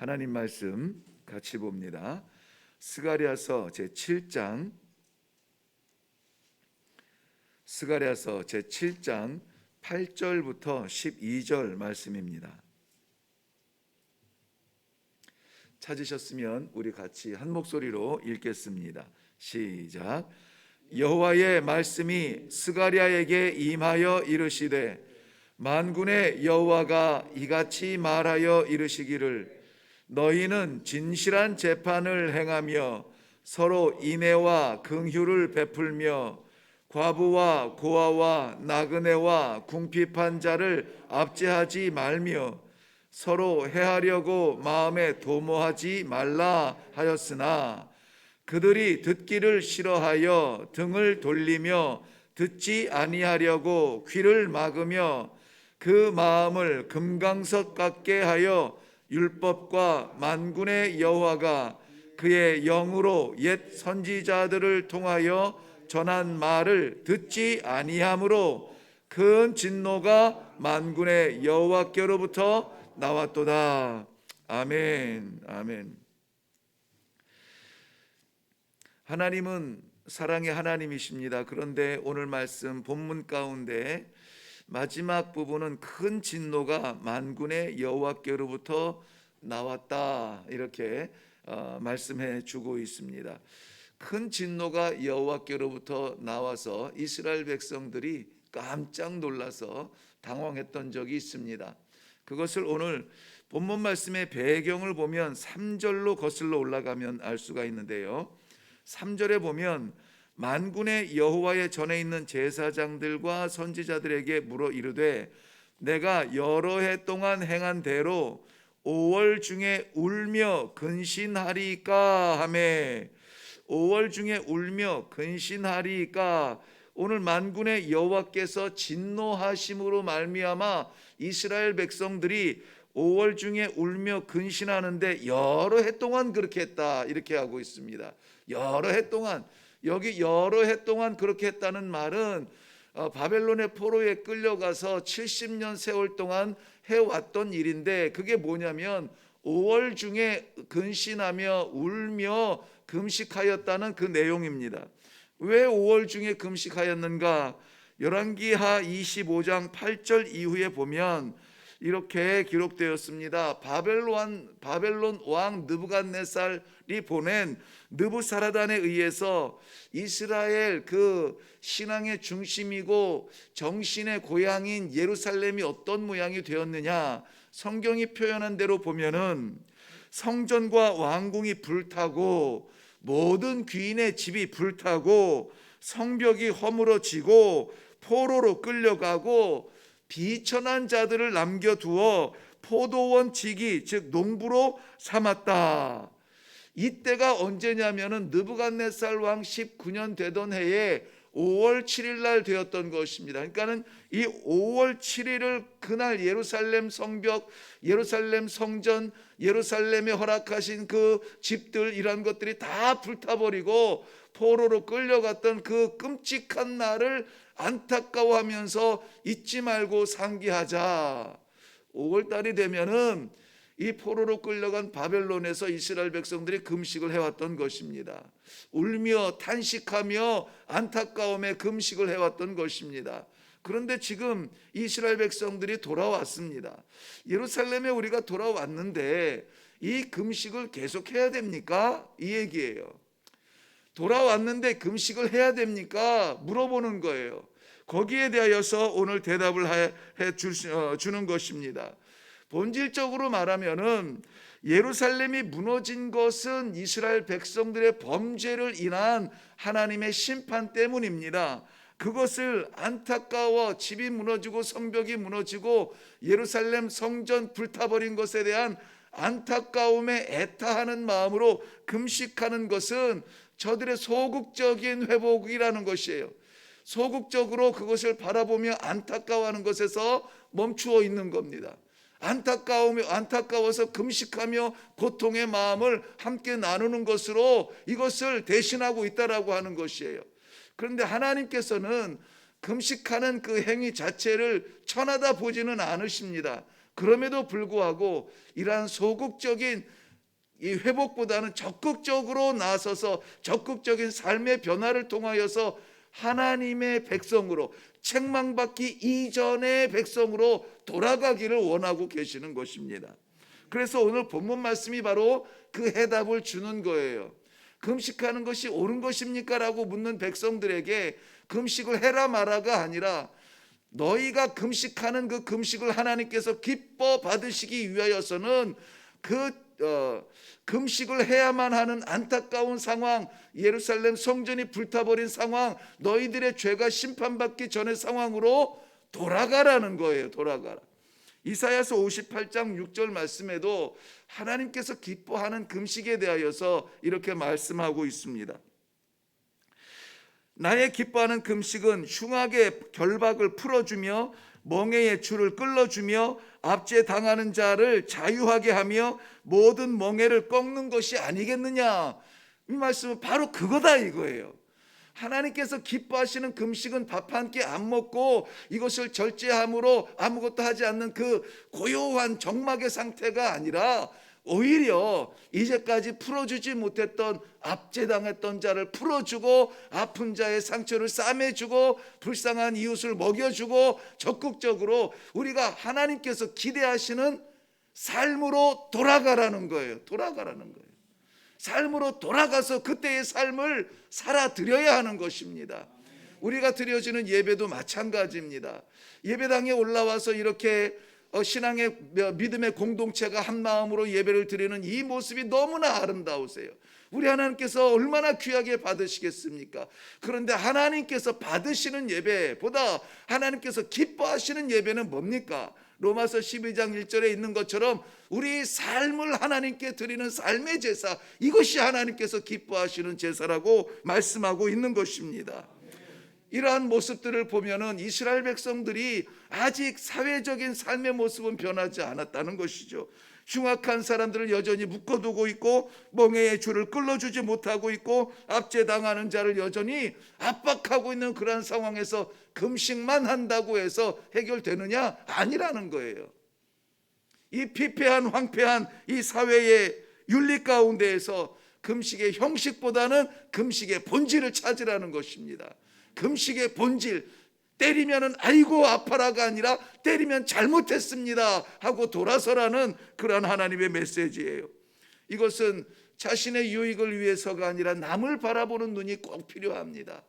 하나님 말씀 같이 봅니다. 스가랴서 제7장 8절부터 12절 말씀입니다. 찾으셨으면 우리 같이 한 목소리로 읽겠습니다. 시작. 여호와의 말씀이 스가랴에게 임하여 이르시되 만군의 여호와가 이같이 말하여 이르시기를 너희는 진실한 재판을 행하며 서로 인애와 긍휼을 베풀며 과부와 고아와 나그네와 궁핍한 자를 압제하지 말며 서로 해하려고 마음에 도모하지 말라 하였으나 그들이 듣기를 싫어하여 등을 돌리며 듣지 아니하려고 귀를 막으며 그 마음을 금강석 같게 하여 율법과 만군의 여호와가 그의 영으로 옛 선지자들을 통하여 전한 말을 듣지 아니하므로 큰 진노가 만군의 여호와께로부터 나왔도다. 아멘. 아멘. 하나님은 사랑의 하나님이십니다. 그런데 오늘 말씀 본문 가운데 마지막 부분은 큰 진노가 만군의 여호와께로부터 나왔다 이렇게 말씀해 주고 있습니다. 큰 진노가 여호와께로부터 나와서 이스라엘 백성들이 깜짝 놀라서 당황했던 적이 있습니다. 그것을 오늘 본문 말씀의 배경을 보면 3절로 거슬러 올라가면 알 수가 있는데요. 3절에 보면 만군의 여호와의 전에 있는 제사장들과 선지자들에게 물어 이르되 내가 여러 해 동안 행한 대로 5월 중에 울며 근신하리까 하매 5월 중에 울며 근신하리까. 오늘 만군의 여호와께서 진노하심으로 말미암아 이스라엘 백성들이 5월 중에 울며 근신하는데 여러 해 동안 그렇게 했다 이렇게 하고 있습니다. 여러 해 동안, 여기 여러 해 동안 그렇게 했다는 말은 바벨론의 포로에 끌려가서 70년 세월 동안 해왔던 일인데 그게 뭐냐면 5월 중에 근신하며 울며 금식하였다는 그 내용입니다. 왜 5월 중에 금식하였는가? 열왕기하 25장 8절 이후에 보면 이렇게 기록되었습니다. 바벨론 왕 느부갓네살이 보낸 느부사라단에 의해서 이스라엘 그 신앙의 중심이고 정신의 고향인 예루살렘이 어떤 모양이 되었느냐? 성경이 표현한 대로 보면은 성전과 왕궁이 불타고 모든 귀인의 집이 불타고 성벽이 허물어지고 포로로 끌려가고 비천한 자들을 남겨두어 포도원 지기 즉 농부로 삼았다. 이때가 언제냐면은 느부갓네살 왕 19년 되던 해에 5월 7일 날 되었던 것입니다. 그러니까는 이 5월 7일을 그날 예루살렘 성벽, 예루살렘 성전, 예루살렘에 허락하신 그 집들 이런 것들이 다 불타버리고 포로로 끌려갔던 그 끔찍한 날을 안타까워하면서 잊지 말고 상기하자. 5월 달이 되면은 이 포로로 끌려간 바벨론에서 이스라엘 백성들이 금식을 해왔던 것입니다. 울며 탄식하며 안타까움에 금식을 해왔던 것입니다. 그런데 지금 이스라엘 백성들이 돌아왔습니다. 예루살렘에 우리가 돌아왔는데 이 금식을 계속해야 됩니까? 이 얘기예요. 돌아왔는데 금식을 해야 됩니까? 물어보는 거예요. 거기에 대하여서 오늘 대답을 주는 것입니다. 본질적으로 말하면은 예루살렘이 무너진 것은 이스라엘 백성들의 범죄를 인한 하나님의 심판 때문입니다. 그것을 안타까워 집이 무너지고 성벽이 무너지고 예루살렘 성전 불타버린 것에 대한 안타까움에 애타하는 마음으로 금식하는 것은 저들의 소극적인 회복이라는 것이에요. 소극적으로 그것을 바라보며 안타까워하는 것에서 멈추어 있는 겁니다. 안타까워서 금식하며 고통의 마음을 함께 나누는 것으로 이것을 대신하고 있다라고 하는 것이에요. 그런데 하나님께서는 금식하는 그 행위 자체를 천하다 보지는 않으십니다. 그럼에도 불구하고 이러한 소극적인 이 회복보다는 적극적으로 나서서 적극적인 삶의 변화를 통하여서 하나님의 백성으로, 책망받기 이전의 백성으로 돌아가기를 원하고 계시는 것입니다. 그래서 오늘 본문 말씀이 바로 그 해답을 주는 거예요. 금식하는 것이 옳은 것입니까? 라고 묻는 백성들에게 금식을 해라 마라가 아니라 너희가 금식하는 그 금식을 하나님께서 기뻐 받으시기 위하여서는 금식을 해야만 하는 안타까운 상황, 예루살렘 성전이 불타버린 상황, 너희들의 죄가 심판받기 전의 상황으로 돌아가라는 거예요. 돌아가라. 이사야서 58장 6절 말씀에도 하나님께서 기뻐하는 금식에 대하여서 이렇게 말씀하고 있습니다. 나의 기뻐하는 금식은 흉악의 결박을 풀어주며 멍에의 줄을 끌어주며 압제당하는 자를 자유하게 하며 모든 멍에를 꺾는 것이 아니겠느냐. 이 말씀은 바로 그거다 이거예요. 하나님께서 기뻐하시는 금식은 밥 한 끼 안 먹고 이것을 절제함으로 아무것도 하지 않는 그 고요한 정막의 상태가 아니라 오히려 이제까지 풀어주지 못했던 압제당했던 자를 풀어주고 아픈 자의 상처를 싸매주고 불쌍한 이웃을 먹여주고 적극적으로 우리가 하나님께서 기대하시는 삶으로 돌아가라는 거예요. 돌아가라는 거예요. 삶으로 돌아가서 그때의 삶을 살아드려야 하는 것입니다. 우리가 드려지는 예배도 마찬가지입니다. 예배당에 올라와서 이렇게 신앙의 믿음의 공동체가 한 마음으로 예배를 드리는 이 모습이 너무나 아름다우세요. 우리 하나님께서 얼마나 귀하게 받으시겠습니까? 그런데 하나님께서 받으시는 예배보다 하나님께서 기뻐하시는 예배는 뭡니까? 로마서 12장 1절에 있는 것처럼 우리 삶을 하나님께 드리는 삶의 제사, 이것이 하나님께서 기뻐하시는 제사라고 말씀하고 있는 것입니다. 이러한 모습들을 보면은 이스라엘 백성들이 아직 사회적인 삶의 모습은 변하지 않았다는 것이죠. 흉악한 사람들을 여전히 묶어두고 있고 멍에의 줄을 끌어주지 못하고 있고 압제당하는 자를 여전히 압박하고 있는 그러한 상황에서 금식만 한다고 해서 해결되느냐? 아니라는 거예요. 이 피폐한 황폐한 이 사회의 윤리 가운데에서 금식의 형식보다는 금식의 본질을 찾으라는 것입니다. 금식의 본질, 때리면은 아이고 아파라가 아니라 때리면 잘못했습니다 하고 돌아서라는 그러한 하나님의 메시지예요. 이것은 자신의 유익을 위해서가 아니라 남을 바라보는 눈이 꼭 필요합니다.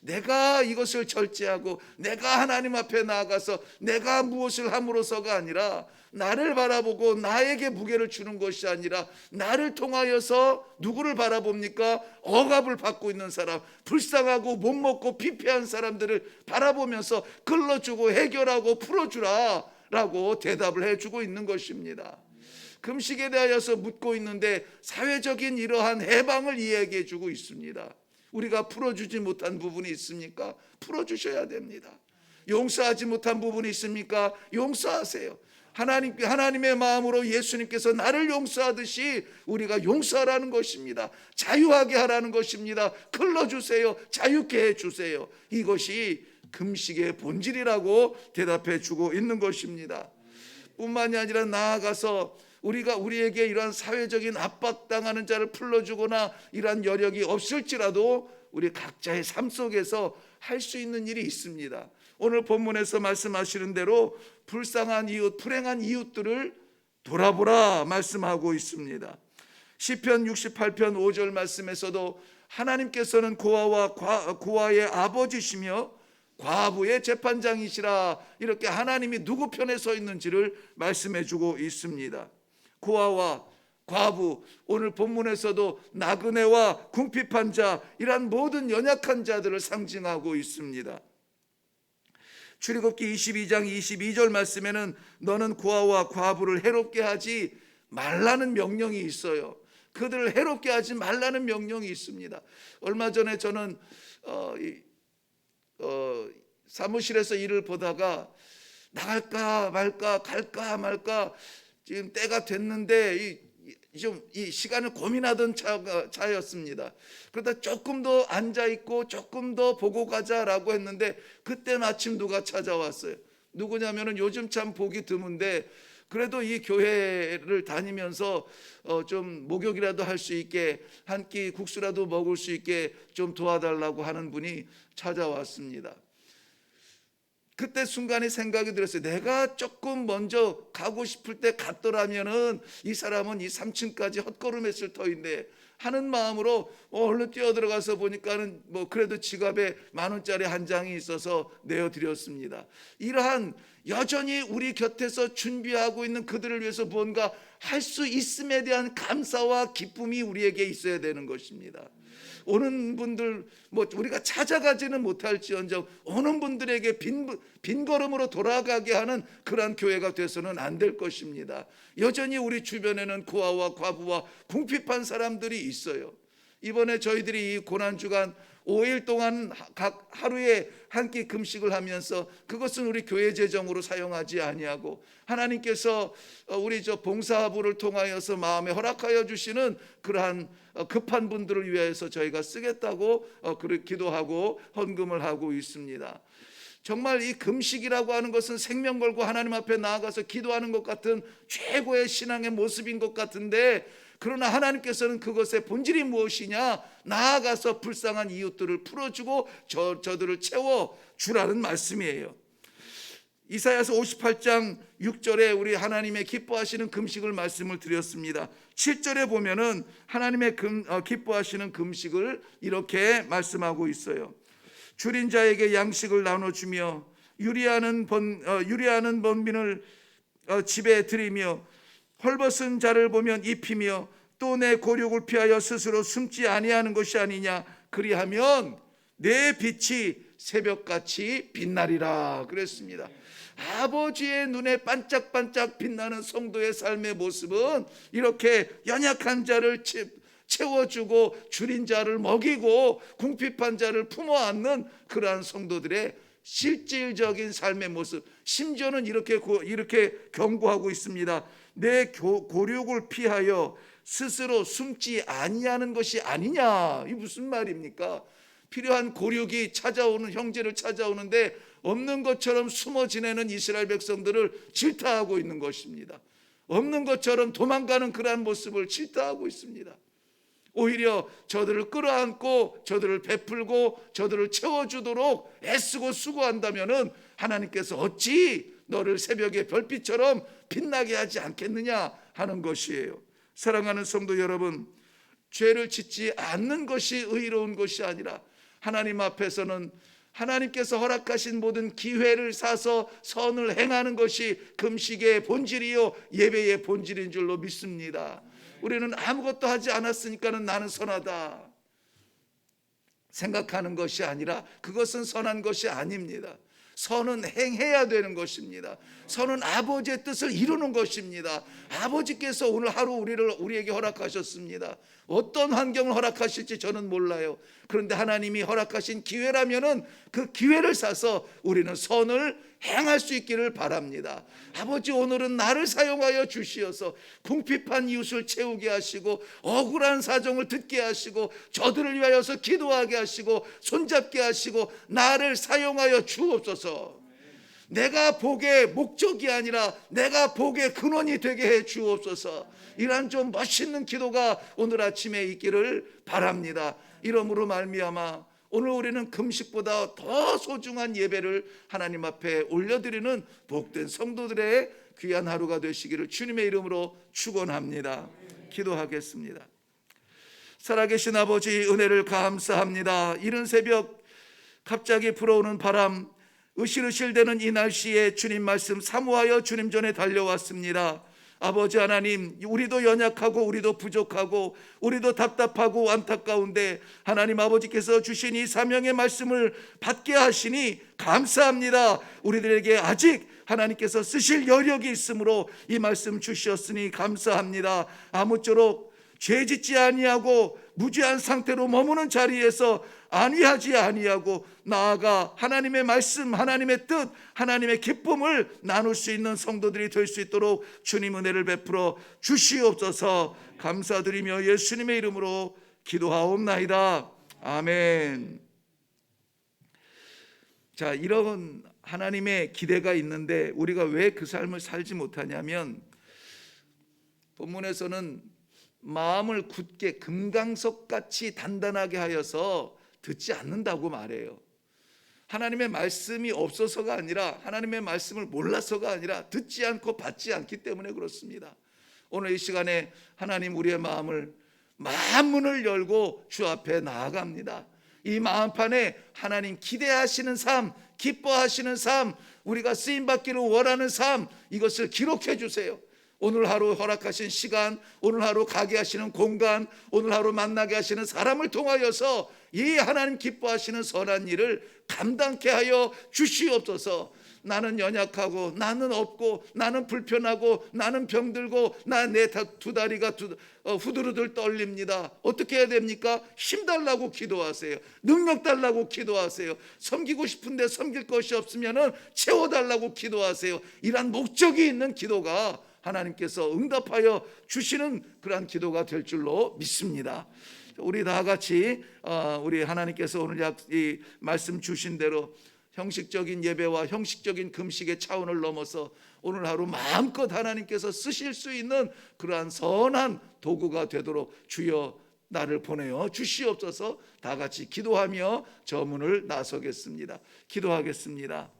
내가 이것을 절제하고 내가 하나님 앞에 나아가서 내가 무엇을 함으로써가 아니라 나를 바라보고 나에게 무게를 주는 것이 아니라 나를 통하여서 누구를 바라봅니까? 억압을 받고 있는 사람, 불쌍하고 못 먹고 피폐한 사람들을 바라보면서 끌어주고 해결하고 풀어주라 라고 대답을 해주고 있는 것입니다. 금식에 대하여서 묻고 있는데 사회적인 이러한 해방을 이야기해 주고 있습니다. 우리가 풀어주지 못한 부분이 있습니까? 풀어주셔야 됩니다. 용서하지 못한 부분이 있습니까? 용서하세요. 하나님의 마음으로 예수님께서 나를 용서하듯이 우리가 용서하라는 것입니다. 자유하게 하라는 것입니다. 끌어주세요. 자유케 해주세요. 이것이 금식의 본질이라고 대답해 주고 있는 것입니다. 뿐만이 아니라 나아가서 우리에게 이러한 사회적인 압박당하는 자를 풀어주거나 이러한 여력이 없을지라도 우리 각자의 삶 속에서 할 수 있는 일이 있습니다. 오늘 본문에서 말씀하시는 대로 불쌍한 이웃, 불행한 이웃들을 돌아보라 말씀하고 있습니다. 시편 68편 5절 말씀에서도 하나님께서는 고아의 아버지시며 과부의 재판장이시라, 이렇게 하나님이 누구 편에 서 있는지를 말씀해 주고 있습니다. 고아와 과부, 오늘 본문에서도 나그네와 궁핍한 자, 이러한 모든 연약한 자들을 상징하고 있습니다. 출애굽기 22장 22절 말씀에는 너는 고아와 과부를 해롭게 하지 말라는 명령이 있어요. 그들을 해롭게 하지 말라는 명령이 있습니다. 얼마 전에 저는 사무실에서 일을 보다가 나갈까 말까, 갈까 말까, 지금 때가 됐는데 이 시간을 고민하던 차였습니다. 그러다 조금 더 앉아있고 조금 더 보고 가자라고 했는데 그때 마침 누가 찾아왔어요. 누구냐면은 요즘 참 보기 드문데 그래도 이 교회를 다니면서 좀 목욕이라도 할 수 있게, 한 끼 국수라도 먹을 수 있게 좀 도와달라고 하는 분이 찾아왔습니다. 그때 순간에 생각이 들었어요. 내가 조금 먼저 가고 싶을 때 갔더라면은 이 사람은 이 3층까지 헛걸음했을 터인데 하는 마음으로 얼른 뛰어 들어가서 보니까는 뭐 그래도 지갑에 10,000원짜리 한 장이 있어서 내어드렸습니다. 이러한 여전히 우리 곁에서 준비하고 있는 그들을 위해서 뭔가 할 수 있음에 대한 감사와 기쁨이 우리에게 있어야 되는 것입니다. 오는 분들 뭐 우리가 찾아가지는 못할지언정 오는 분들에게 빈 걸음으로 돌아가게 하는 그러한 교회가 돼서는 안 될 것입니다. 여전히 우리 주변에는 고아와 과부와 궁핍한 사람들이 있어요. 이번에 저희들이 이 고난주간 5일 동안 각 하루에 한 끼 금식을 하면서 그것은 우리 교회 재정으로 사용하지 아니하고 하나님께서 우리 봉사부를 통하여서 마음에 허락하여 주시는 그러한 급한 분들을 위해서 저희가 쓰겠다고 기도하고 헌금을 하고 있습니다. 정말 이 금식이라고 하는 것은 생명 걸고 하나님 앞에 나아가서 기도하는 것 같은 최고의 신앙의 모습인 것 같은데, 그러나 하나님께서는 그것의 본질이 무엇이냐, 나아가서 불쌍한 이웃들을 풀어주고 저들을 채워주라는 말씀이에요. 이사야서 58장 6절에 우리 하나님의 기뻐하시는 금식을 말씀을 드렸습니다. 7절에 보면은 하나님의 기뻐하시는 금식을 이렇게 말씀하고 있어요. 줄인 자에게 양식을 나눠주며 유리하는 번민을 집에 들이며 헐벗은 자를 보면 입히며 또 내 곤욕을 피하여 스스로 숨지 아니하는 것이 아니냐, 그리하면 내 빛이 새벽같이 빛나리라 그랬습니다. 아버지의 눈에 반짝반짝 빛나는 성도의 삶의 모습은 이렇게 연약한 자를 채워주고 줄인 자를 먹이고 궁핍한 자를 품어 안는 그러한 성도들의 실질적인 삶의 모습, 심지어는 이렇게 경고하고 있습니다. 내 곤욕을 피하여 스스로 숨지 아니하는 것이 아니냐. 이 무슨 말입니까? 필요한 곤욕이 찾아오는, 형제를 찾아오는데 없는 것처럼 숨어 지내는 이스라엘 백성들을 질타하고 있는 것입니다. 없는 것처럼 도망가는 그러한 모습을 질타하고 있습니다. 오히려 저들을 끌어안고 저들을 베풀고 저들을 채워주도록 애쓰고 수고한다면은 하나님께서 어찌 너를 새벽의 별빛처럼 빛나게 하지 않겠느냐 하는 것이에요. 사랑하는 성도 여러분, 죄를 짓지 않는 것이 의로운 것이 아니라 하나님 앞에서는 하나님께서 허락하신 모든 기회를 사서 선을 행하는 것이 금식의 본질이요 예배의 본질인 줄로 믿습니다. 우리는 아무것도 하지 않았으니까는 나는 선하다 생각하는 것이 아니라 그것은 선한 것이 아닙니다. 선은 행해야 되는 것입니다. 선은 아버지의 뜻을 이루는 것입니다. 아버지께서 오늘 하루 우리에게 허락하셨습니다. 어떤 환경을 허락하실지 저는 몰라요. 그런데 하나님이 허락하신 기회라면은 그 기회를 사서 우리는 선을 행할 수 있기를 바랍니다. 아버지, 오늘은 나를 사용하여 주시어서 궁핍한 이웃을 채우게 하시고 억울한 사정을 듣게 하시고 저들을 위하여서 기도하게 하시고 손잡게 하시고 나를 사용하여 주옵소서. 내가 복의 목적이 아니라 내가 복의 근원이 되게 해 주옵소서. 이러한 좀 멋있는 기도가 오늘 아침에 있기를 바랍니다. 이러므로 말미암아 오늘 우리는 금식보다 더 소중한 예배를 하나님 앞에 올려드리는 복된 성도들의 귀한 하루가 되시기를 주님의 이름으로 축원합니다. 기도하겠습니다. 살아계신 아버지, 은혜를 감사합니다. 이른 새벽 갑자기 불어오는 바람, 으실으실대는 이 날씨에 주님 말씀 사모하여 주님 전에 달려왔습니다. 아버지 하나님, 우리도 연약하고 우리도 부족하고 우리도 답답하고 안타까운데 하나님 아버지께서 주신 이 사명의 말씀을 받게 하시니 감사합니다. 우리들에게 아직 하나님께서 쓰실 여력이 있으므로 이 말씀 주셨으니 감사합니다. 아무쪼록 죄짓지 아니하고 무죄한 상태로 머무는 자리에서 안위하지 아니하고 나아가 하나님의 말씀, 하나님의 뜻, 하나님의 기쁨을 나눌 수 있는 성도들이 될 수 있도록 주님 은혜를 베풀어 주시옵소서. 감사드리며 예수님의 이름으로 기도하옵나이다. 아멘. 자, 이런 하나님의 기대가 있는데 우리가 왜 그 삶을 살지 못하냐면, 본문에서는 마음을 굳게 금강석같이 단단하게 하여서 듣지 않는다고 말해요. 하나님의 말씀이 없어서가 아니라, 하나님의 말씀을 몰라서가 아니라 듣지 않고 받지 않기 때문에 그렇습니다. 오늘 이 시간에 하나님 우리의 마음문을 열고 주 앞에 나아갑니다. 이 마음판에 하나님 기대하시는 삶, 기뻐하시는 삶, 우리가 쓰임받기를 원하는 삶, 이것을 기록해 주세요. 오늘 하루 허락하신 시간, 오늘 하루 가게 하시는 공간, 오늘 하루 만나게 하시는 사람을 통하여서 이 하나님 기뻐하시는 선한 일을 감당케 하여 주시옵소서. 나는 연약하고, 나는 없고, 나는 불편하고, 나는 병들고, 내 두 다리가 후두루들 떨립니다. 어떻게 해야 됩니까? 힘 달라고 기도하세요. 능력 달라고 기도하세요. 섬기고 싶은데 섬길 것이 없으면 채워달라고 기도하세요. 이러한 목적이 있는 기도가 하나님께서 응답하여 주시는 그러한 기도가 될 줄로 믿습니다. 우리 다 같이 우리 하나님께서 오늘 이 말씀 주신 대로 형식적인 예배와 형식적인 금식의 차원을 넘어서 오늘 하루 마음껏 하나님께서 쓰실 수 있는 그러한 선한 도구가 되도록 주여 나를 보내어 주시옵소서. 다 같이 기도하며 저 문을 나서겠습니다. 기도하겠습니다.